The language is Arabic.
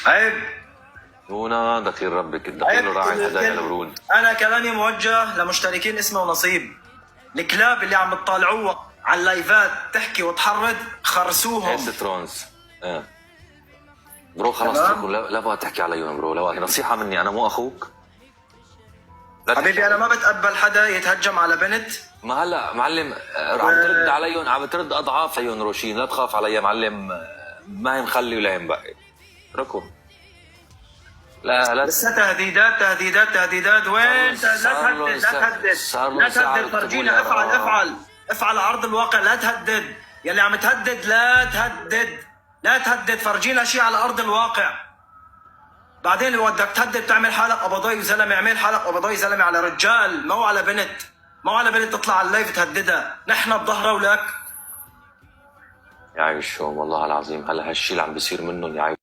عيب. هنا دخيل ربك الدخيل راعي الهدايا الورود. انا كلامي موجه لمشتركين اسمه ونصيب. الكلاب اللي عم تطالعوها على اللايفات تحكي وتحرض خرسوهم. سترونز. برو خلاص اتركوا، لا بقى تحكي عليهم برو. لو نصيحة مني، انا مو اخوك. حبيبي انا ما بتقبل حدا يتهجم على بنت. ما هلا معلم عم ترد عليهم، عم ترد اضعاف عليهم روشين. لا تخاف علي معلم، ما هي مخلي ولا هي مبقي. اتركوا. لا لسه تهديدات وين؟ لا تهدد فرجينا. افعل على ارض الواقع. لا تهدد يلي عم تهدد. لا تهدد فرجينا شيء على ارض الواقع. بعدين لو بدك تهدد تعمل حالك قبضاي زلمه، اعمل حالك قبضاي زلمه على رجال، ما هو على بنت. ما هو على بنت تطلع على اللايف تهددها. نحن بظهرها ولك. يعيشهم والله العظيم. هلا هالشيء اللي عم بيصير منهم يعيش.